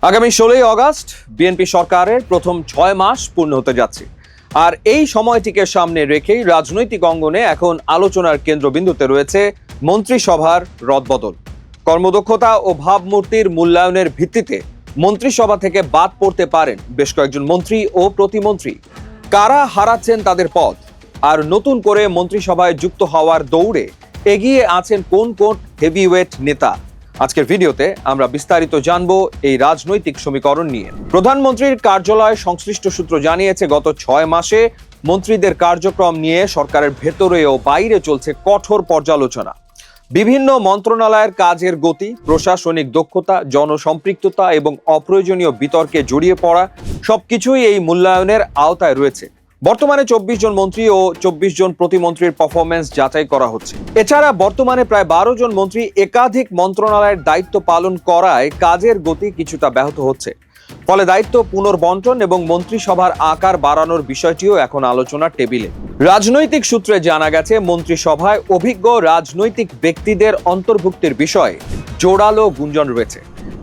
আগামী 16ই August BNP সরকারের প্রথম 6 মাস পূর্ণ হতে যাচ্ছে। আর এই সময়টিকে সামনে রেখেই রাজনৈতিক অঙ্গনে এখন আলোচনার কেন্দ্রবিন্দুতে রয়েছে মন্ত্রিসভার রদবদল। কর্মদক্ষতা ও ভাবমূর্তির মূল্যায়নের ভিত্তিতে মন্ত্রিসভা থেকে বাদ পড়তে পারেন বেশ কয়েকজন মন্ত্রী ও প্রতিমন্ত্রী। কারা হারাচ্ছেন তাদের পদ, আর নতুন করে মন্ত্রিসভায় যুক্ত হওয়ার দৌড়ে এগিয়ে আছেন কোন কোন হেভিওয়েট নেতা, আজকের ভিডিওতে আমরা বিস্তারিত জানবো এই রাজনৈতিক সমীকরণ নিয়ে। প্রধানমন্ত্রীর কার্যালয় সংশ্লিষ্ট সূত্র জানিয়েছে, গত 6 মাসে মন্ত্রীদের কার্যক্রম নিয়ে সরকারের ভেতরে ও বাইরে চলছে কঠোর পর্যালোচনা। বিভিন্ন মন্ত্রণালয়ের কাজের গতি, প্রশাসনিক দক্ষতা, জনসম্পৃক্ততা এবং অপ্রয়োজনীয় বিতর্কে জড়িয়ে পড়া সবকিছুই এই মূল্যায়নের আওতায় রয়েছে। বর্তমানে 24 জন মন্ত্রী ও 24 জন প্রতিমন্ত্রীর পারফরমেন্স যাচাই করা হচ্ছে। এছাড়া বর্তমানে প্রায় 12 জন মন্ত্রী একাধিক মন্ত্রণালয়ের দায়িত্ব পালন করায় কাজের গতি কিছুটা ব্যাহত হচ্ছে। ফলে দায়িত্ব পুনর্বন্টন এবং মন্ত্রিসভার আকার বাড়ানোর বিষয়টিও এখন আলোচনার টেবিলে। রাজনৈতিক সূত্রে জানা গেছে, মন্ত্রিসভায় অভিজ্ঞ রাজনৈতিক ব্যক্তিদের অন্তর্ভুক্তির বিষয়ে জোরালো গুঞ্জন রয়েছে।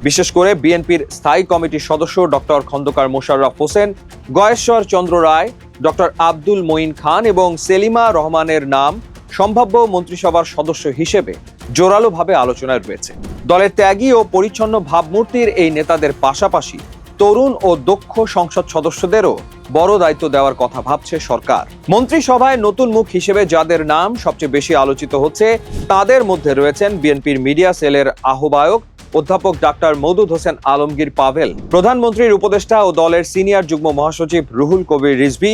বিশেষ করে বিএনপির স্থায়ী কমিটির সদস্য ডক্টর খন্দকার মোশাররফ হোসেন, গয়েশ্বর চন্দ্র রায়, ডক্টর আব্দুল মঈন খান এবং সেলিমা রহমানের নাম সম্ভাব্য মন্ত্রিসভার সদস্য হিসেবে জোরালোভাবে আলোচনায় রয়েছে। দলের ত্যাগী ও পরিচ্ছন্ন ভাবমূর্তির এই নেতাদের পাশাপাশি তরুণ ও দক্ষ সংসদ সদস্যদেরও বড় দায়িত্ব দেওয়ার কথা ভাবছে সরকার। মন্ত্রিসভায় নতুন মুখ হিসেবে যাদের নাম সবচেয়ে বেশি আলোচিত হচ্ছে, তাদের মধ্যে রয়েছেন বিএনপির মিডিয়া সেলের আহ্বায়ক অধ্যাপক ডাক্তার মওদুদ হোসেন আলমগীর পাভেল, প্রধানমন্ত্রীর উপদেষ্টা ও দলের সিনিয়র যুগ্ম মহাসচিব রুহুল কবির রিজভী,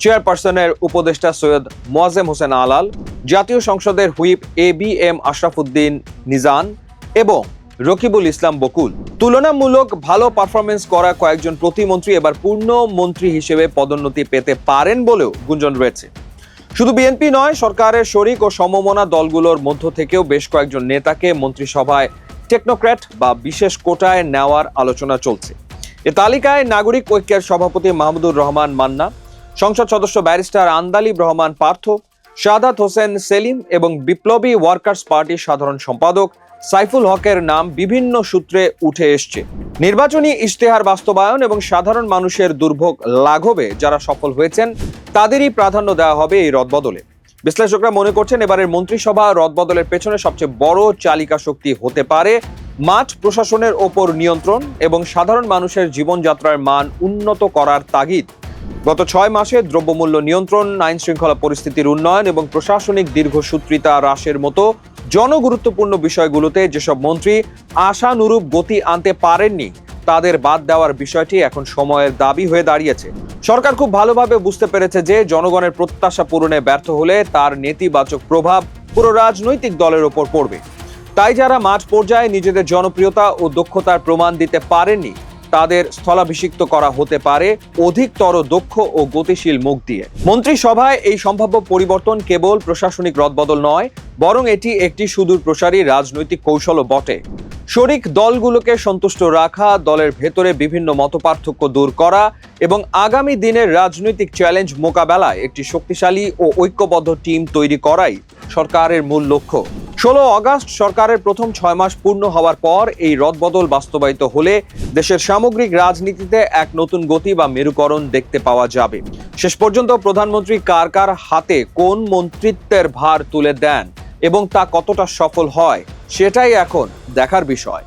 চেয়ারপারসনের উপদেষ্টা সৈয়দ মোয়াজ্জেম হোসেন আলাল, জাতীয় সংসদের হুইপ ABM আশরাফুদ্দিন নিজান এবং রকিবুল ইসলাম বকুল। তুলনামূলক ভালো পারফরমেন্স করা কয়েকজন প্রতিমন্ত্রী এবার পূর্ণ মন্ত্রী হিসেবে পদোন্নতি পেতে পারেন বলেও গুঞ্জন রয়েছে। শুধু বিএনপি নয়, সরকারের শরিক ও সমমনা দলগুলোর মধ্য থেকেও বেশ কয়েকজন নেতাকে মন্ত্রিসভায় টেকনোক্র্যাট বা বিশেষ কোটায় নেওয়ার আলোচনা চলছে। এ তালিকায় নাগরিক ঐক্যের সভাপতি মাহমুদুর রহমান মান্না, সংসদ সদস্য ব্যারিস্টার আন্দালিব রহমান পার্থ, শাহাদাত হোসেন সেলিম এবং বিপ্লবী ওয়ার্কার্স পার্টির সাধারণ সম্পাদক সাইফুল হকের নাম বিভিন্ন সূত্রে উঠে এসছে। নির্বাচনী ইশতেহার বাস্তবায়ন এবং সাধারণ মানুষের দুর্ভোগ লাঘবে যারা সফল হয়েছেন, তাদেরই প্রাধান্য দেওয়া হবে এই রদবদলে। বিশ্লেষকরা মনে করছেন, এবারের মন্ত্রিসভা রদবদলের পেছনে সবচেয়ে বড় চালিকা শক্তি হতে পারে মাঠ প্রশাসনের ওপর নিয়ন্ত্রণ এবং সাধারণ মানুষের জীবনযাত্রার মান উন্নত করার তাগিদ। গত 6 মাসে দ্রব্যমূল্য নিয়ন্ত্রণ, আইন শৃঙ্খলা পরিস্থিতির উন্নয়ন এবং প্রশাসনিক দীর্ঘসূত্রিতা হ্রাসের মতো জনগুরুত্বপূর্ণ বিষয়গুলোতে যেসব মন্ত্রী আশানুরূপ গতি আনতে পারেননি, তাদের বাদ দেওয়ার বিষয়টি এখন সময়ের দাবি হয়ে দাঁড়িয়েছে। সরকার খুব ভালোভাবে বুঝতে পেরেছে যে জনগণের প্রত্যাশা পূরণে ব্যর্থ হলে তার নেতিবাচক প্রভাব পুরো রাজনৈতিক দলের ওপর পড়বে। তাই যারা মাঠ পর্যায়ে নিজেদের জনপ্রিয়তা ও দক্ষতার প্রমাণ দিতে পারেননি, তাদের স্থলাভিষিক্ত করা হতে পারে অধিকতর দক্ষ ও গতিশীল মুখ দিয়ে। মন্ত্রিসভায় এই সম্ভাব্য পরিবর্তন কেবল প্রশাসনিক রদবদল নয়, বরং এটি একটি সুদূর প্রসারী রাজনৈতিক কৌশলও বটে। শরিক দলগুলোকে সন্তুষ্ট রাখা, দলের ভেতরে বিভিন্ন মতপার্থক্য দূর করা এবং আগামী দিনের রাজনৈতিক চ্যালেঞ্জ মোকাবেলায় একটি শক্তিশালী ও ঐক্যবদ্ধ টিম তৈরি করাই সরকারের মূল লক্ষ্য। 16 আগস্ট সরকারের প্রথম 6 মাস পূর্ণ হওয়ার পর এই রদবদল বাস্তবায়িত হলে দেশের সামগ্রিক রাজনীতিতে এক নতুন গতি বা মেরুকরণ দেখতে পাওয়া যাবে। শেষ পর্যন্ত প্রধানমন্ত্রী কার কার হাতে কোন মন্ত্রিত্বের ভার তুলে দেন এবং তা কতটা সফল হয়, সেটাই এখন দেখার বিষয়।